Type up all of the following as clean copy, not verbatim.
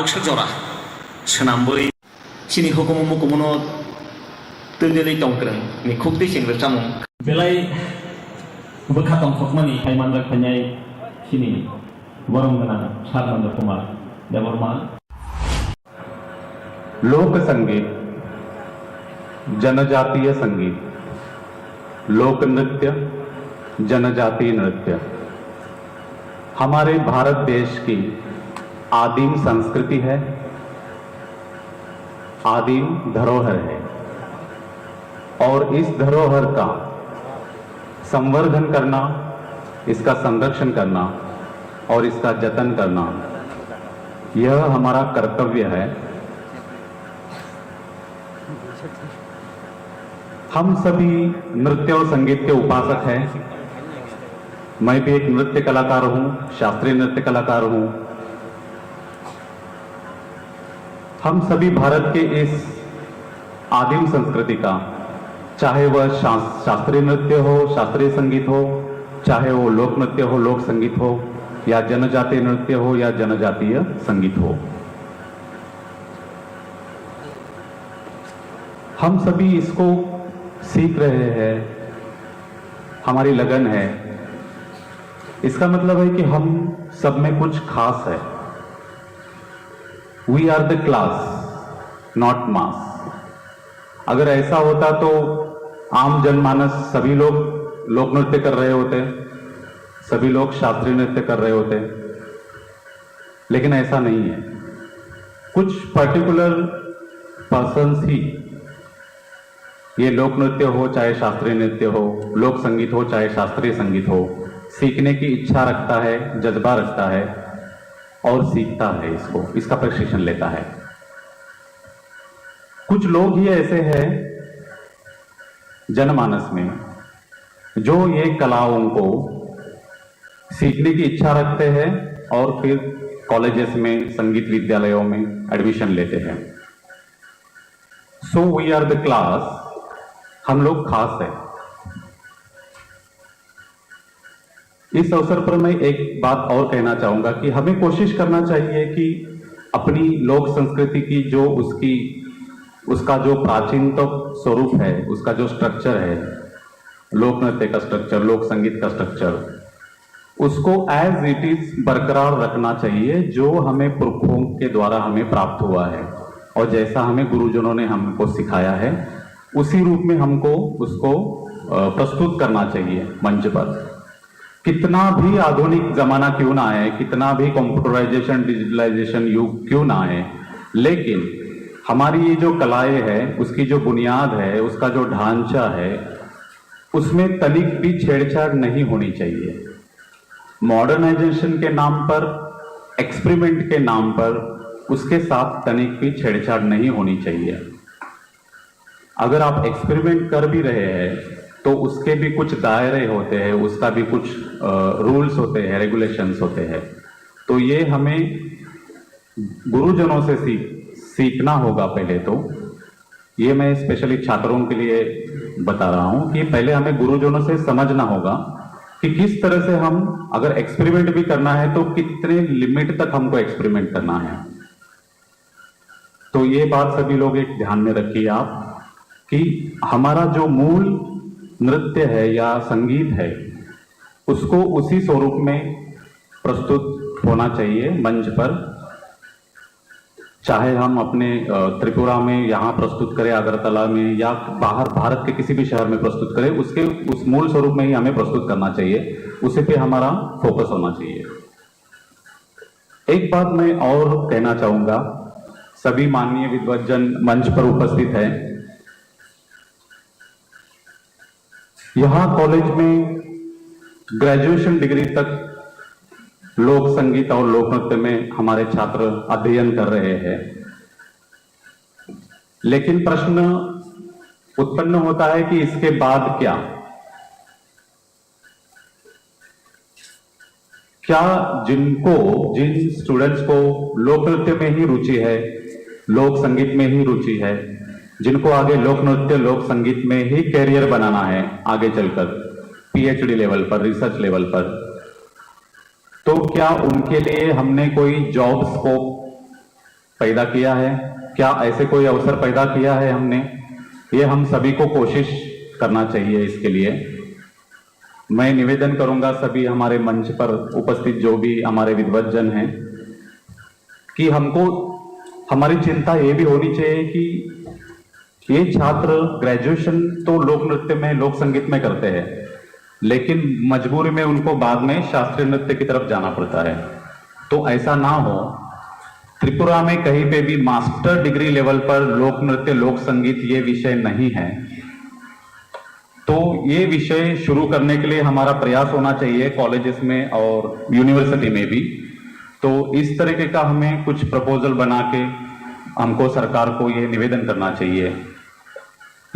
Alaksa Jora Shanamburi Chini Hokomo Mukomono Tundeli Tonkrang ni Kukti Sing Chamong Belai Bekatong Hokmani Kaimandra Kanyai Chini Warungana Sarmandra Kumar Devarman लोक संगीत, जनजातीय संगीत, लोक नृत्य, जनजातीय नृत्य हमारे भारत देश की आदिम संस्कृति है, आदिम धरोहर है और इस धरोहर का संवर्धन करना, इसका संरक्षण करना और इसका जतन करना यह हमारा कर्तव्य है। हम सभी नृत्य और संगीत के उपासक हैं। मैं भी एक नृत्य कलाकार हूं, शास्त्रीय नृत्य कलाकार हूं। हम सभी भारत के इस आदिम संस्कृति का, चाहे वह शास्त्रीय नृत्य हो, शास्त्रीय संगीत हो, चाहे वो लोक नृत्य हो, लोक संगीत हो, या जनजातीय नृत्य हो या जनजातीय संगीत हो, हम सभी इसको सीख रहे हैं। हमारी लगन है। इसका मतलब है कि हम सब में कुछ खास है। We are the class not mass. अगर ऐसा होता तो आम जनमानस सभी लोग लोक नृत्य कर रहे होते, सभी लोग शास्त्रीय नृत्य कर रहे होते, लेकिन ऐसा नहीं है। कुछ पर्टिकुलर पर्सन्स ही, ये लोक नृत्य हो चाहे शास्त्रीय नृत्य हो, लोक संगीत हो चाहे शास्त्रीय संगीत हो, सीखने की इच्छा रखता है, जज्बा रखता है और सीखता है इसको, इसका प्रशिक्षण लेता है। कुछ लोग ही ऐसे हैं जनमानस में जो ये कलाओं को सीखने की इच्छा रखते हैं और फिर कॉलेजेस में, संगीत विद्यालयों में एडमिशन लेते हैं। So we are the class, हम लोग खास हैं। इस अवसर पर मैं एक बात और कहना चाहूंगा कि हमें कोशिश करना चाहिए कि अपनी लोक संस्कृति की जो उसका जो प्राचीनतम स्वरूप है, उसका जो स्ट्रक्चर है, लोक नृत्य का स्ट्रक्चर, लोक संगीत का स्ट्रक्चर, उसको एज इट इज बरकरार रखना चाहिए, जो हमें पुरखों के द्वारा हमें प्राप्त हुआ है और जैसा हमें गुरुजनों ने हमको सिखाया है, उसी रूप में हमको उसको प्रस्तुत करना चाहिए मंच पर। कितना भी आधुनिक जमाना क्यों ना आए, कितना भी कंप्यूटराइजेशन, डिजिटलाइजेशन युग क्यों ना आए, लेकिन हमारी ये जो कलाएं है, उसकी जो बुनियाद है, उसका जो ढांचा है, उसमें तनिक भी छेड़छाड़ नहीं होनी चाहिए। मॉडर्नाइजेशन के नाम पर, एक्सपेरिमेंट के नाम पर उसके साथ तनिक भी छेड़छाड़ नहीं होनी चाहिए। अगर आप एक्सपेरिमेंट कर भी रहे हैं तो उसके भी कुछ दायरे होते हैं, उसका भी कुछ रूल्स होते हैं, रेगुलेशंस होते हैं। तो ये हमें गुरुजनों से सीखना होगा पहले तो। ये मैं स्पेशली छात्रों के लिए बता रहा हूं कि पहले हमें गुरुजनों से समझना होगा कि किस तरह से हम, अगर एक्सपेरिमेंट भी करना है तो कितने लिमिट तक हमको एक्सपेरिमेंट करना है। तो ये बात सभी लोग एक ध्यान में रखिए आप कि हमारा जो मूल नृत्य है या संगीत है, उसको उसी स्वरूप में प्रस्तुत होना चाहिए मंच पर। चाहे हम अपने त्रिपुरा में यहाँ प्रस्तुत करें, अगरतला में, या बाहर भारत के किसी भी शहर में प्रस्तुत करें, उसके उस मूल स्वरूप में ही हमें प्रस्तुत करना चाहिए, उसी पे हमारा फोकस होना चाहिए। एक बात मैं और कहना चाहूंगा, सभी माननीय विद्वज्जन मंच पर उपस्थित हैं। यहां कॉलेज में ग्रेजुएशन डिग्री तक लोक संगीत और लोक नृत्य में हमारे छात्र अध्ययन कर रहे हैं, लेकिन प्रश्न उत्पन्न होता है कि इसके बाद क्या? जिन स्टूडेंट्स को लोक नृत्य में ही रुचि है, लोक संगीत में ही रुचि है, जिनको आगे लोक नृत्य, लोक संगीत में ही कैरियर बनाना है आगे चलकर पीएचडी लेवल पर, रिसर्च लेवल पर, तो क्या उनके लिए हमने कोई जॉब स्कोप पैदा किया है, क्या ऐसे कोई अवसर पैदा किया है हमने, ये हम सभी को कोशिश करना चाहिए। इसके लिए मैं निवेदन करूंगा सभी हमारे मंच पर उपस्थित जो भी हमारे विद्वज्जन हैं कि हमको हमारी चिंता ये भी होनी चाहिए कि ये छात्र ग्रेजुएशन तो लोक नृत्य में, लोक संगीत में करते हैं, लेकिन मजबूरी में उनको बाद में शास्त्रीय नृत्य की तरफ जाना पड़ता है। तो ऐसा ना हो, त्रिपुरा में कहीं पे भी मास्टर डिग्री लेवल पर लोक नृत्य, लोक संगीत ये विषय नहीं है। तो ये विषय शुरू करने के लिए हमारा प्रयास होना चाहिए कॉलेजेस में और यूनिवर्सिटी में भी। तो इस तरीके का हमें कुछ प्रपोजल बना के हमको सरकार को ये निवेदन करना चाहिए।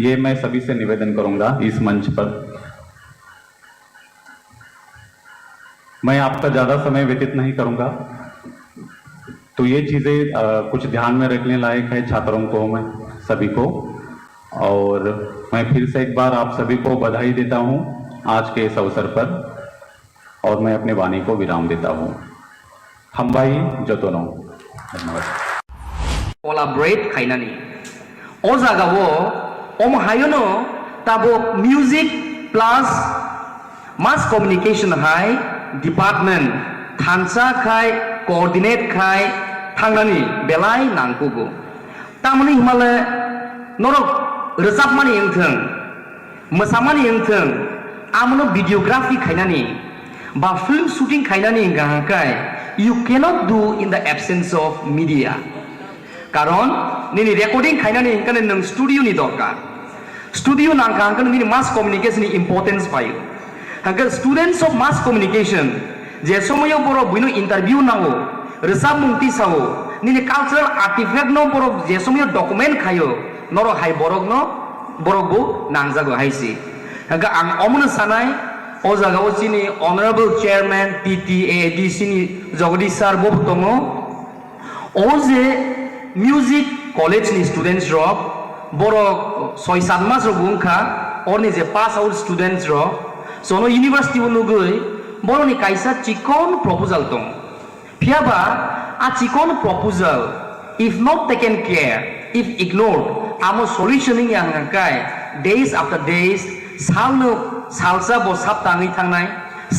ये मैं सभी से निवेदन करूंगा इस मंच पर। मैं आपका ज्यादा समय व्यतीत नहीं करूंगा। तो ये चीजें कुछ ध्यान में रखने लायक है छात्रों को, मैं सभी को। और मैं फिर से एक बार आप सभी को बधाई देता हूं आज के इस अवसर पर, और मैं अपने वाणी को विराम देता हूं। हम भाई जतनो धन्यवाद। कोलाबरेट खाइनानी ओ जागावो ओम हायोनो ताबो म्यूजिक प्लस मास कम्युनिकेशन हाय डिपार्टमेंट थानसा खाय कोऑर्डिनेट खाय थांनानी बेलाय नांगुगो तामनि हिमालय नरक रोजाबमानि एंथों मोसामानि एंथों आमनो वीडियोग्राफी खाइनानी बा फिल्म शूटिंग खाइनानी गाहाकाय you cannot do in the absence of media. Karon nini recording खाइनानी इनकाने नंग स्टूडियो नि दरकार स्टूडियो नांका हंकन नini mass communication नि importance पायो हंकन students of mass communication जे समय बरो बुइनो इंटरव्यू नांगो रोजाब मुंगती सावो nini cultural artifact नो बरो जे समय document खायो नरो हाय बरक बो नांगजागो हायसी हंका आं अमनो सानाय ओ जागाव सिनि ऑनरेबल चेयरमैन TTAADC नि जगदीश सर बबो दङो ओ जे म्यूजिक कॉलेज नि स्टूडेंट्स रक बरो 6-7 मास रगुंखा और जे पास आउट स्टूडेंट्स रक सोनो यूनिवर्सिटी उनुगै बरो नि काइसा चिकन प्रपोजल दं फियाबा आ chicken proposal if not taken care, if ignored आमो सॉल्यूशनिंग यांगाय days after days सालनो सालसा बो साप्ताङै थांनाय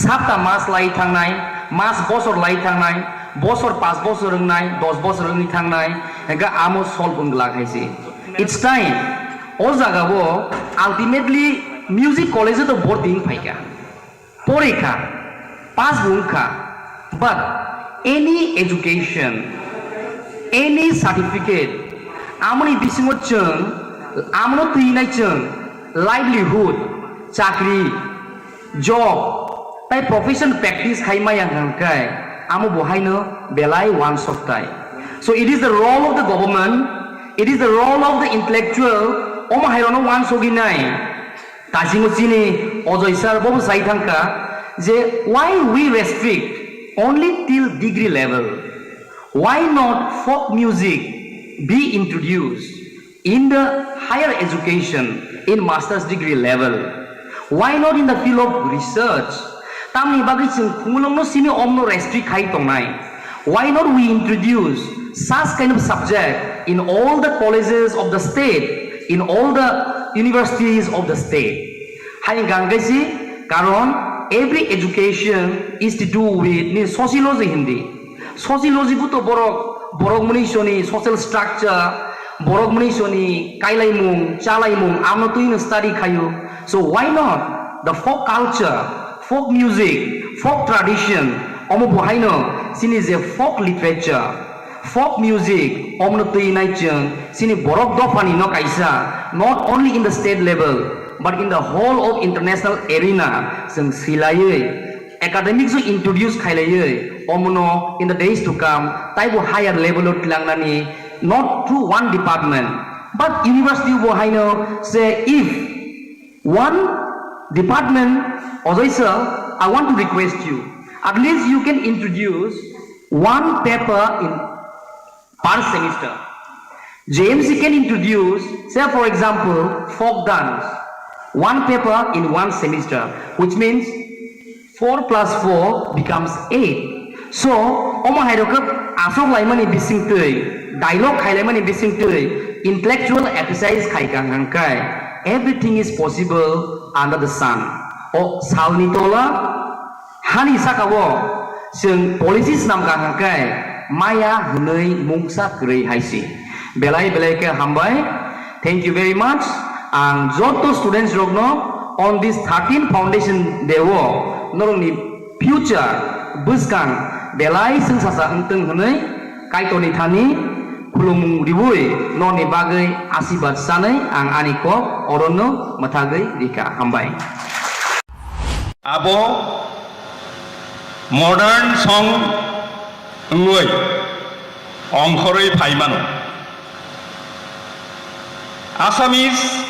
साप्ता मास लाई थांनाय मास बसर लाई थांनाय बसर 5 बसर रोंनाय 10 बसर रोंनि थांनाय हेगा आमो सल्व बुंगलाखायसि इट्स टाइम ओ जागाबो अल्टीमेटली म्यूजिक कॉलेज तो बोर्डिंग फाइका परीक्षा पास बुंखा but any education any certificate आमनि बिसिङो जों आमनो थैनाय जों लाइवलीहुड चाकरी जॉब ताई प्रोफेशन प्रैक्टिस खाइमा यांगाय आमो बहायनो बेलाय वन सप्ताय so it is the role of the government it is the role of the intellectual ओम हायरोनो वन सगिनाय ताजिमो चिनि अजय सर बबो साइ थांका जे why we restrict only till degree level why not folk music be introduced in the higher education in master's degree level. Why not in the field of research? Tamni bagi sing kumulong no sini omno restrict khai tongnai. Why not we introduce such kind of subject in all the colleges of the state, in all the universities of the state? Hai gangaisi karon every education is to do with ni sociology hindi. Sociology buto borok munishoni social structure borok munishoni kailaimung chalaimung amno tuino study khayo. So why not the folk culture, folk music, folk tradition omo bohaino sini je folk literature, folk music omno tuinai chung sini borok dofani no kaisa not only in the state level but in the whole of international arena jeng silayei academic so introduce khailayei omno in the days to come taibo higher level of langnani not through one department but university bohaino say if one department Ojay sir I want to request you at least you can introduce one paper in per semester. JMC can introduce say for example folk dance one paper in one semester which means 4 plus 4 becomes 8. So omo hairokap asok laimani bising tei dialogue khailai mani bising tui intellectual exercise khaikang hangkai everything is possible under the sun o salni tola hani sakawo sing policies namkang hangkai maya hunei mungsa krei haisi belai belai ke hambai thank you very much ang joto students rogno on this 13 foundation dewo norongni future buskang belai sing sasa enteng hunei kaitoni thani khulumung ribui noni bagai asibat sanai ang aniko orono mathagai rika hambai abo modern song ngoi ongkhoroi phaimano Assamese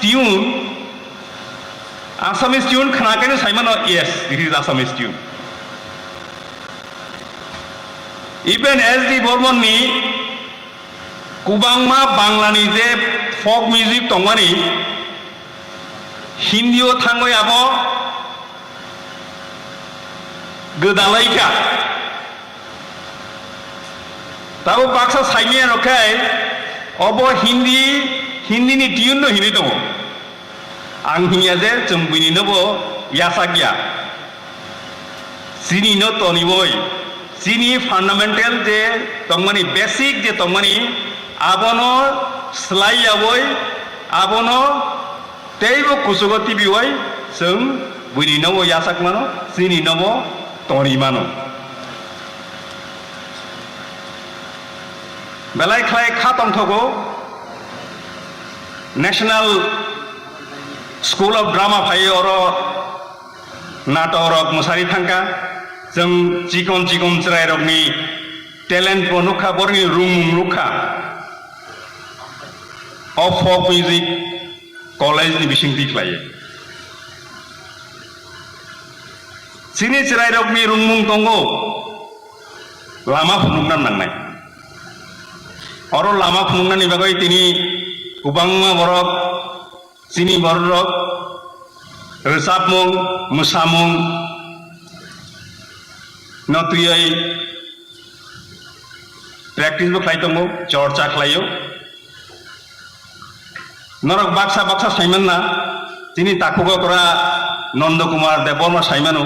tune khanakene saimano yes this is Assamese tune even SD Burman ni kubangma banglani je folk music tongmani Hindi o thangoi abo gedalaika tau baksa saimia rokai obo Hindi ni tune no hini dong ang hiya je chembuni no bo yasagya sini no toni boy sini fundamental je tongmani basic je tongmani abono slai aboy abono teibo kusugoti biwai sung buni no bo yasak mano sini no bo toni mano belai khlai khatong thogo National School of Drama phai oro natorok musari thangka jeng chikon chrai rokni talent bonukha borni room rukha of folk music college ni bisingti khlai sini chrai rokni room tongo lama phunungnan nangnai oro lama phunungnan ni bagai tini kubangma borok sini borok resapmung musamung notuyai practice bo khlai tongo chorcha khlaio norok baksa saiman na tini takugo kora Nanda Kumar Deborma saimano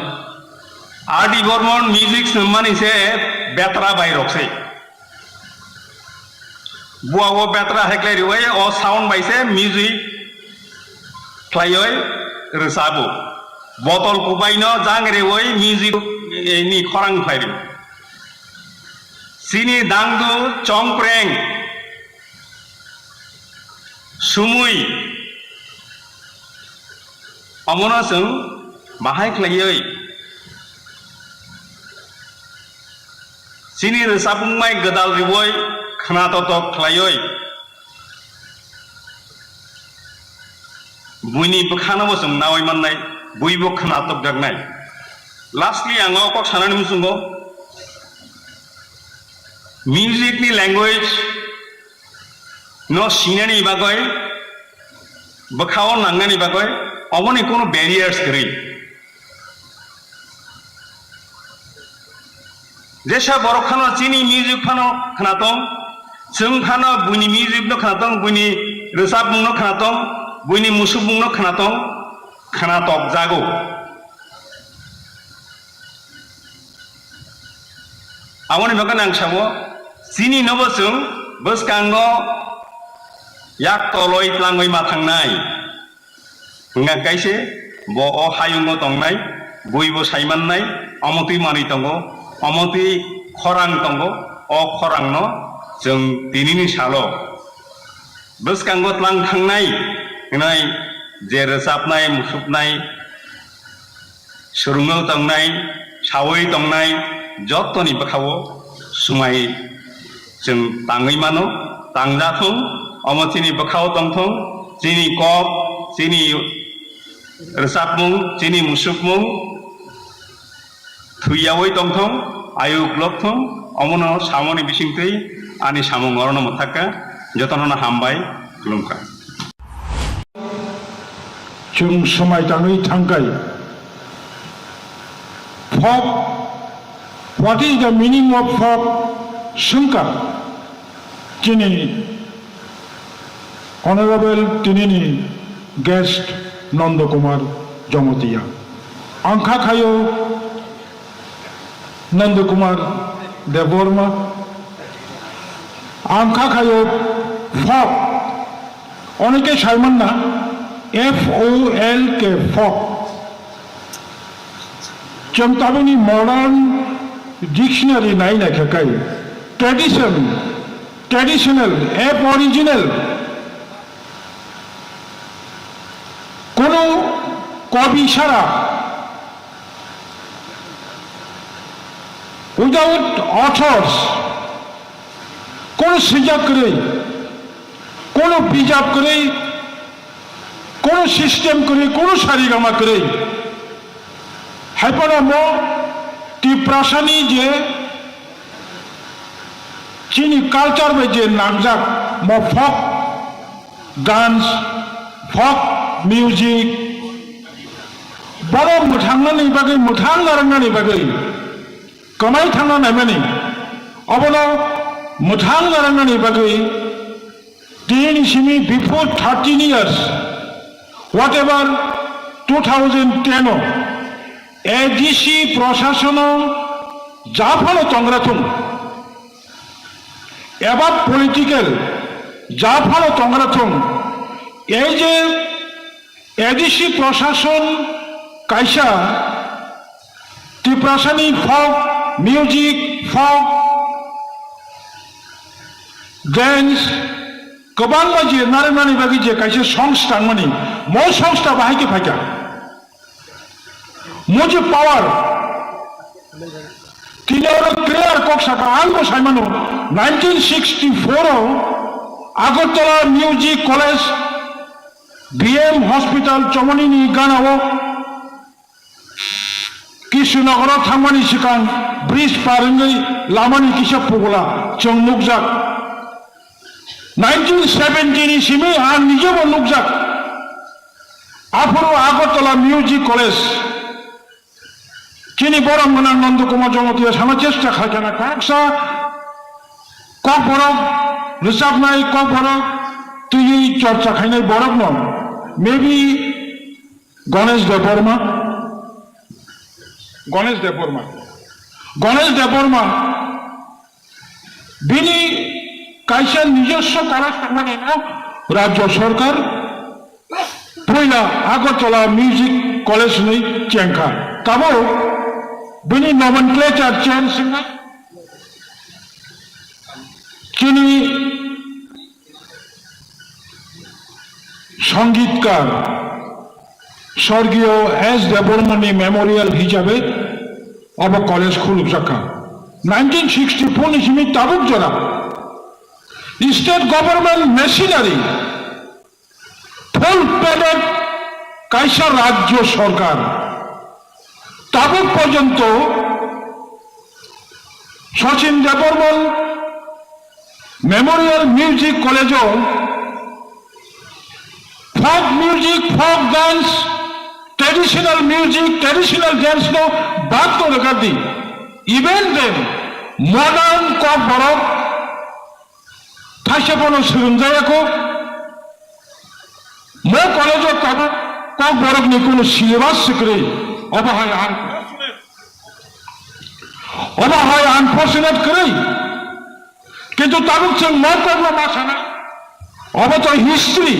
RD Burman music sammani se betra bai roksei buawo betra heklai riwai o sound by se music klayoi resabo botol kubaino jang riwai music ni khorang khlai sini dangdu chongpreng sumui amona sung bahai klayoi sini resabung mai gadal riwai khana to klayoi buini bukhana bo sum nawai mannai buibo khana to dagnai lastly ang ko sanani musungo music ni language no sinani bagoi bakhao nangani bagoi amoni kono barriers kri jesha borokhano chini music phano khanatong chung phano buini music no khanatong buini resap mung no khanatong buini musuk mung no khanatong khanatok jago amoni bagan ang samo chini nobo chung boskango yak toloi tlangoi mathangnai nga kaise bo o hayungo tongnai buibo saimannai amoti mani tongo amoti khorang tongo o khorang no jeng tinini salo boskango tlang thangnai nai je resapnai musupnai surungau tongnai sawoi tongnai jottoni bakhao sumai jeng tangoi mano tangjathung amotini bakhao tongthong chini kop chini resapmung chini musupmung thuyawoi tongthong ayuk lokthong amono samoni bisingtei ani samung orono mothaka jotono hambai lungka chung somai tanui thangkai folk what is the meaning of folk sungka chini Honorable Tinini guest Nanda Kumar Jamotia. Angkha khayo Nanda Kumar Devorma. Angkha khayo Fok. Onike Shaiman na FOLK Fok. Chamtabini modern dictionary nai na khakai. Traditional, aboriginal. Kono কবি ছাড়া without authors কোন সুযোগ করে কোন বিজাব করে কোন system করে কোন সারিগামা করে হাইপার টি প্রাসানি যে চিনি কালচার বে যে নাগজাক ম ফক ডান্স ফক মিউজিক বড় মুঠাংনানি বাগৈ মুঠাং গারাंनानि বাগৈ কমাই থাंना नायमानि अबनो मुठां गारांनानि बागै दिनैसिमि बिफोर 13 years whatever 2010 एडीसी प्रशासन जाफानो तंग्राथुं एबा पलिटिकल जाफानो तंग्राथुं এই যে एडीसी प्रशासन कायसा टिप्रासानि फक म्यूजिक फक डांस गोबां बायदि नारेंनानि बागै जे कायसा संस्था माने म संस्था बाहायके फायका मुझे पावर किलोर क्लियर कक्साका आंगो साइमानो 1964 Agartala music college BM hospital चमनीनि गानाव कृष्णनगर थांमानि सिगां ब्रिज पारङै लामानि किसा पगला जों नुकजाक 1970 नि सिमै आं निजेबो नुकजाक आफोरो आगरतला म्यूजिक कॉलेज चिनी बरम गोनां नंद कुमार जमतिया सामा चेष्टा खालामना काक्सा कक बरक रोजाबनाय कक बरक तुई चर्चा खायनाय बरक न मेबी गणेश देवबर्मा बिनी कायसा निजस्व कारास थांनानै राज्य सरकार पहिला आगरतला म्यूजिक कॉलेज नै चेंखा ताबो बिनी नमेनक्लेचार चेंज चिनी संगीतकार स्वर्गीय एस देवबर्मानि मेमोरियल हिसाबै अब कॉलेज खुलुक जाखा 1964 नि सिमी ताबुक जरा स्टेट गवर्नमेंट मेशिनारी फुल पेडेड कायसा राज्य सरकार ताबुक पर्यन्त Sachin Devburman memorial music college folk music, folk dance, traditional music, traditional dance no बात तो लगा दी even then modern कॉप बरक थाशे पनो सुरुंजाया को मो कॉलेज और ताबो कॉप बरक ने कोनो सिलेबस सिकरे अब हाय अनफॉर्चुनेट करे किंतु ताबुक चंग मो करना मासाना अब तो history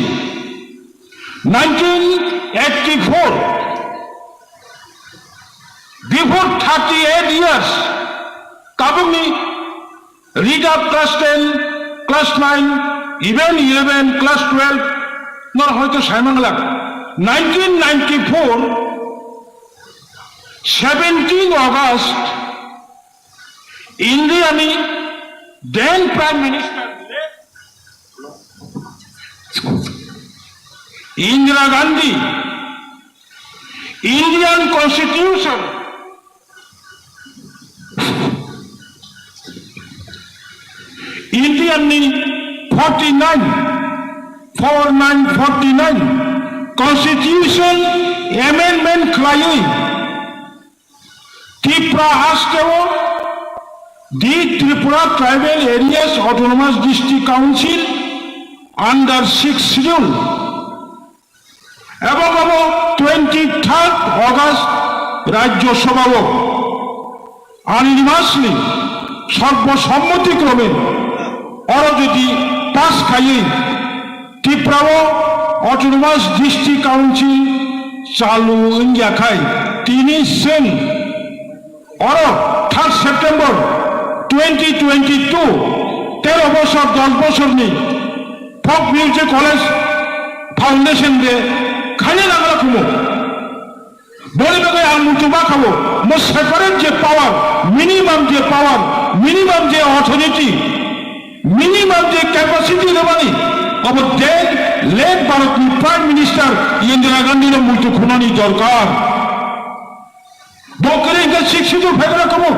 1984 before 38 years Kabumi read up class 10 class 9 even 11 class 12 nor hoyto saimangla 1994 17 August Indiani then Prime Minister Indira Gandhi, Indian Constitution, Indian 49 Constitution Amendment Klayui, Tipra Hastewo, the Tripura Tribal Areas Autonomous District Council under 6th schedule এবং 23rd August রাজ্য সভাও আনিমাসলি সর্বসম্মতিক্রমে ওরা যদি pass খাইয়ে Tripura autonomous district council চালু India খাই তিনি সেন ওরা 3rd সেপ্টেম্বর 2022 13 বছর 10 বছর নেই ফক মিউজিক কলেজ ফাউন্ডেশন দিয়ে খাইয়ে লাগা খুব বলে বেগে আর মুতুবা খাবো মো সেপারেট যে পাওয়ার মিনিমাম যে অথরিটি মিনিমাম যে ক্যাপাসিটি দেবানি अब डेड लेट भारतनि प्राइम मिनिस्टार इंदिरा गांधी मुक्ति खुनानी दरकार बकरे इंगे शिक्षित फेगरा कबो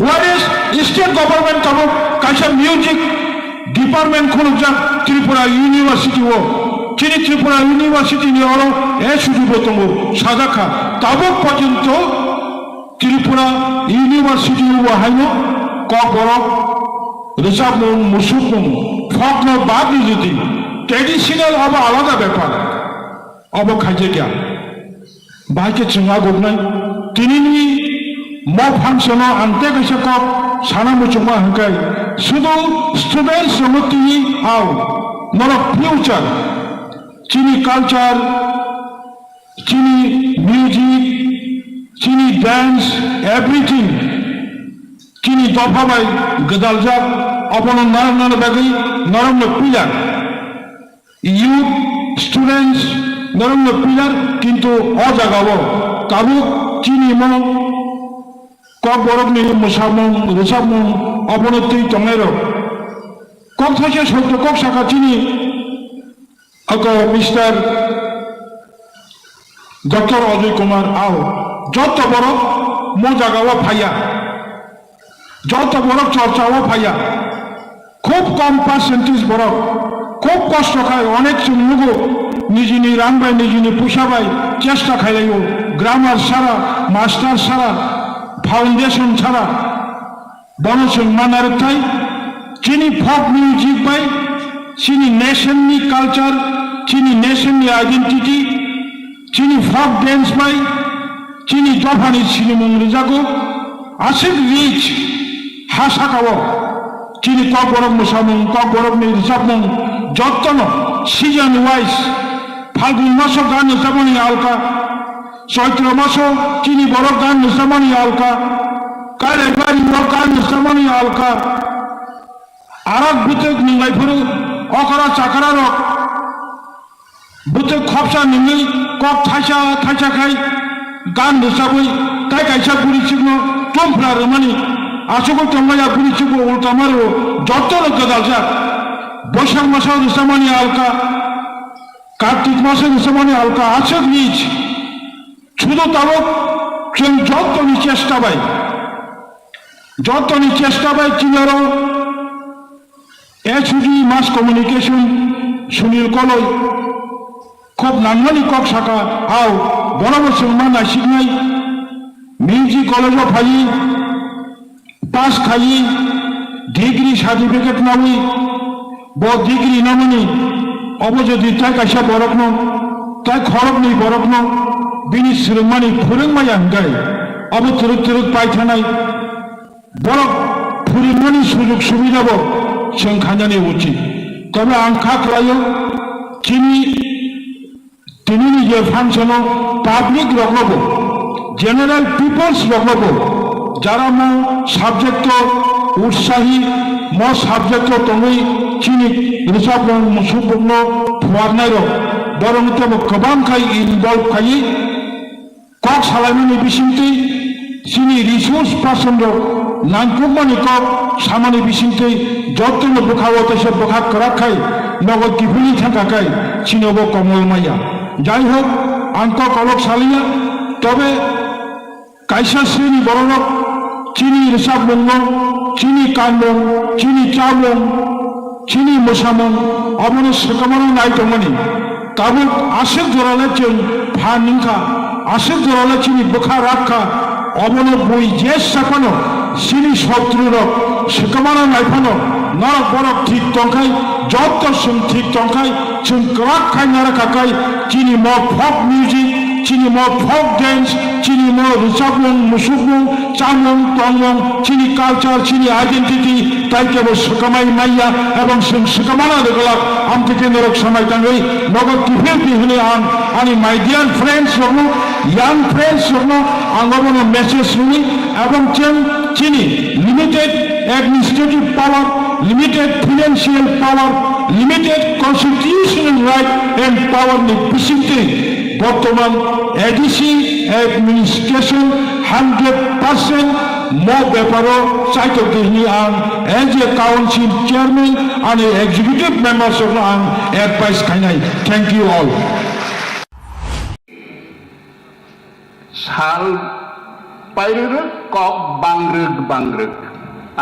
व्हाट इज स्टेट गवर्नमेंट कबो काइसा म्यूजिक डिपार्टमेंट खुलजा त्रिपुरा यूनिवर्सिटी वो चिनी त्रिपुरा यूनिवर्सिटी नि ओरो ए सुजुग दंगो साजाखा ताबो पर्यन्त त्रिपुरा यूनिवर्सिटी वो हाइनो कबरो रिजार्व मुसुक ফগ্ন বাদ যদি ট্রেডিশনাল হবো আলাদা ব্যাপার অব খাইছে গিয়া বাইকে চিঙা গবনাই তিনি ম ফাংশন আনতে গেছে কক সানা মুচুমা হকাই শুধু স্টুডেন্টস সঙ্গে তিনি আও নর ফিউচার চিনি কালচার চিনি মিউজিক চিনি ডান্স এভরিথিং চিনি দফাবাই গদালজাক अपनो नरम बागी नरम पिलार यूथ स्टूडेंट्स नरम पिलार किंतु अजागाओ काबु चिनी मो कक बरफनि मोसामं रोजाबमं अबनति तंगेरो कक थासे सत्य कक साखा चिनी अको मिस्टर डॉक्टर अजय कुमार आओ जत बरफ मो जागाओ फाया जत बरफ चर्चाओ फाया खूब कम पार्सेंटेज बरफ खूब कष्ट खाए अनेक लोगो निजिनी रानबाय निजिनी पुषाबाय चेष्टा खाइलायो ग्रामार सारा मास्टार सारा फाउंडेशन सारा बनसं मानार थाई चिनी फक मिउजिक बाय चिनी नेशन नि कल्चर चिनी नेशन नि आइडेंटिटी चिनी फक डांस बाय चिनी दफानि सिनेमा रिजागो आसिक रिच हासाकाओ चिनी कक बरफ मोसामं कक बरफ नि रिजाबमं जत्न सीजन वाइज फाल्गुन मासो गान जामानि आलका चैत्र मासो चिनी बरफ गान जामानि आलका कालेबारि गान जामानि आलका आराक बुतक निंगाइफोर अकरा चाकरा रक बुतक खपसा निंगै कक थाइसा खाय गान रोजाबै ताइ गाइसा बुरि सिगनो टमफ्रा रमानि आसुगो तंगाया बुरि सिगो उल्टा मारो जत्न गदालजा बैशाख मासो रोजामानि आलका कार्तिक मासो रोजामानि आलका आसक निज शुधु ताबक जों जत्तनि चेष्टा बाय चिनारो एचडी मास कम्युनिकेशन सुनील कलय खूब नांगमानि कक साका आव बराबर माना सिगनाय मिउजिक कलेज फाई पास खाई डिग्री सार्टिफिकेट नावै ब डिग्री नामनि अब जदि ताइ काइसा बरफनो ताइ खरबनि बरफनो बिनि सोलोंमानि फोरोंमाया हंगाय अब तुरुक पाइ थानाय बरफ फोरोंमानि सुजुग सुबिदाबो जों खाजानि उचित तबे आं खाख्लायो दिनैनि जे फांसनाव पाब्लिक रखनांगौ जेनारेल पिपल्स रखनांगौ যারা মো সাবজেক্ট উৎসাহী মো সাবজেক্ট তঙ্গই চিনি রিসার্ভ মুসুবন্য ফুয়ারনাইর বরং তব গোबां খাই ইনভলভ খাই কক সালাইমানি बिसिंथि চিনি রিসোর্স পার্সন नांगौमानि कक सामानि बिसिंथि जत्न बोखाओ तैसे बोखा कराखाय नगद गिफुनि थाखाय चिनबो कमल माया যাই হোক आंक कलक सालिया तबे काइसा श्रेणी बरनक चिनी रिसाब मंगल चिनी कांदं चिनी चावलं चिनी मोसामं अबनो सेकामानो नायतंगनि ताबुक आसेक जराले जों फानिंखा आसेक जराले चिनी बोखा राखा अबनो बय जेस साफानो सिनि शत्रुरक सिकमाना नायफानो नरक बरक ठीक तंखाय जब जों ठीक तंखाय जों क्राक खायनारा खाखाय चिनि म फक म्यूजिक चिनि म फक डांस चिनि म रिसाबमं मुसुकमं चामं तंमं चिनि कालचार चिनि आइडेंटिटी ताइकेबो सिकमाय माइया एवं जों सिकमाना रगला आमथिके नरक समाय तांगै नगद टिफिन होने आनी माय डियर फ्रेंड्स रगनो young friends रगनो आंगोनो मेसेज सुनी एवं चिनि limited administrative power, limited financial power, limited constitutional right and power ni bisingte বর্তমান এডিসি administration 100% mo ব্যাপারও চাইতো দিনি আন as a council chairman and executive members of an advice খাইনাই thank you all साल पायरुक कक बांग्रोग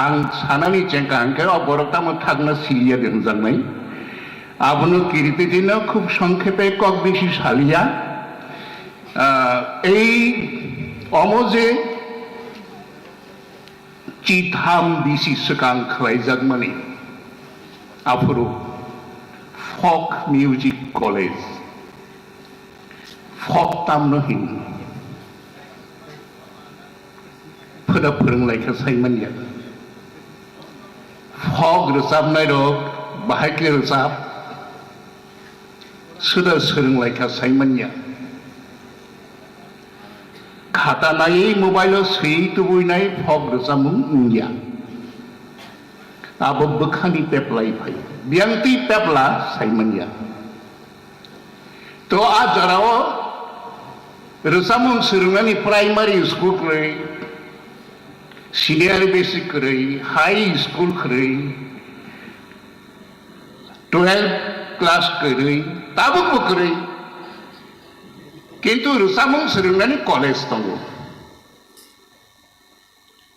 आं सानानि जेंका आंखे अबरकताम थागना सिलिया दोनजांनाय आबनो किरितिदिनो खूब संक्षेपे कक बेसि सालिया এই অমজে চিথাম বিসি সকাং খাইজাকমানি আফরো ফক মিউজিক কলেজ ফক तामनो हिन फोरा फोरोंलायखा साइमानिया फक रोजाबनाय रक बाहायके रोजाब सोदा सोलोंलायखा साइमानिया खातानायै मोबाइलाव सोयै तुबुयनाय फक रोजाबमुं उंगिया आबो बोखानि पेपलाय फाय बियांति पेपला साइमानिया तो आ जराव रोजाबमुं सोलोंनानै प्राइमारि स्कुल रै सीनियर बेसिक करै हाई स्कूल करै 12 क्लास करै ताबो करै किंतु रोजाबमुं सोलोंनानै कलेज दङ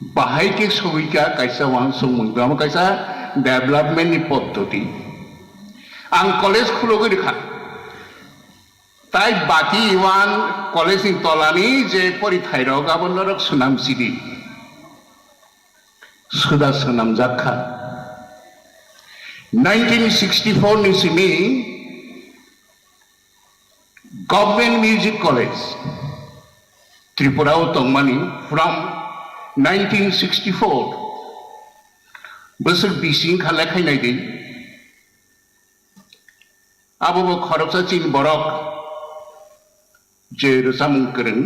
बाहायके सौयैका कायसा वांसुं मोनग्राम कायसा डेभलपमेन्टनि पद्धति आं कलेज खुलगैखा ताई बाकी इवान कलेजनि तलानि जे परिथायराव गाबोनरक सुनामसिरि सुदा सोनामजाखा 1964 निसिनि गवर्नमेंट म्यूजिक कॉलेज त्रिपुरा तंगमानी फ्रॉम 1964 बोसोर बिसिं खालायखायनाय दै आबो खरबसा चिन बरक जे रोजाबमुं गोरों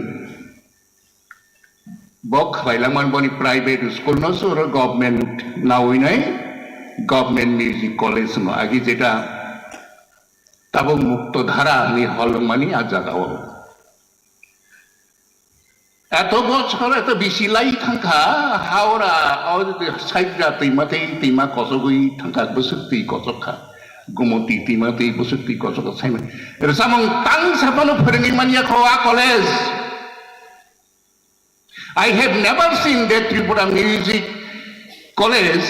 बक खालायलांमान बनि प्राइवेट स्कूल न सोर गवर्नमेंट नावैनाय गवर्नमेंट म्यूजिक कॉलेज न आगे जेटा ताबो मुक्त धारा नि हलमानि आजागाव एत बछर एत बिसिलाई थांखा हावरा साइडरा दैमा कसगै थांखा बोसोरति कसखा गुमति दैमातै बोसोरति कसखा साइमन रोजाबमुं तां साफानो फोरोंगिरि मानिया खवा college I have never seen that Tripura Music College,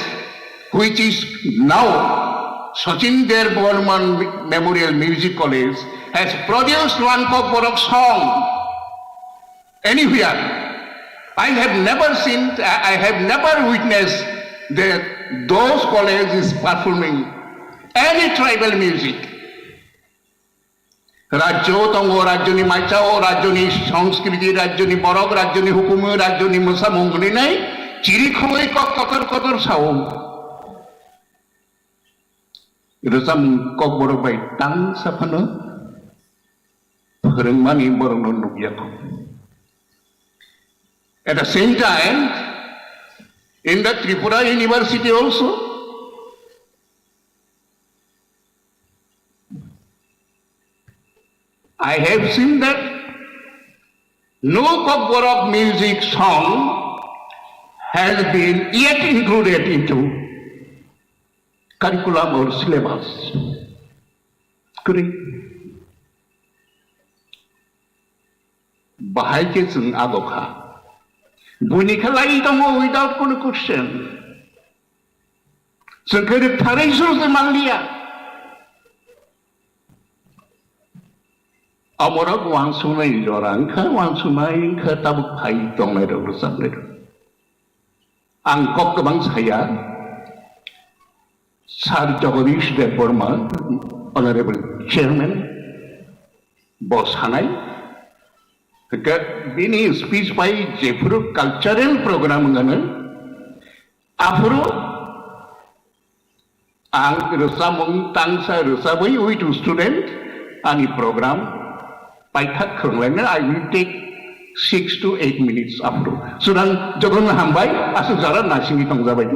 which is now Sachin Der Burman Memorial Music College, has produced one Kokborok song anywhere. I have never witnessed that those colleges performing any tribal music. राज्य दंग राज्यनि माइचाव राज्यनि संस्कृति राज्यनि बरक राज्यनि हुकुम राज्यनि मोसामुंगलिनाय चिरिखमै Qatar Qatar Sao रोजाम कक बरबाय तां साफानो फोरोंमानि बरनो नुगियाखौ at the same time in the Tripura University also I have seen that no Kokborok music song has been yet included into curriculum or syllabus. Correct. Bahayke जों आगोखा बुनिखालाय दङ without কোনো question. जोंखौ थारै सोरजों मानलिया अमरक वांसुनाय जरांखा वांसुनायखा Tabo phi दंनाय रोजाबनाय आं कक गोबां साया सार जगदीश देव बर्मा अनारेबल चेयरमैन बसानाय बिनि स्पीच बाय जेफोर कल्चरल प्रोग्राम गनो आफोरो आं रोजामुं तांसा रोजाबै विथ स्टूडेंट आंनि प्रोग्राम बायथाक खोंलायनो I will take 6 to 8 minutes after. Sudah jodoh hambai, asal jalan nasi ni tong zabai.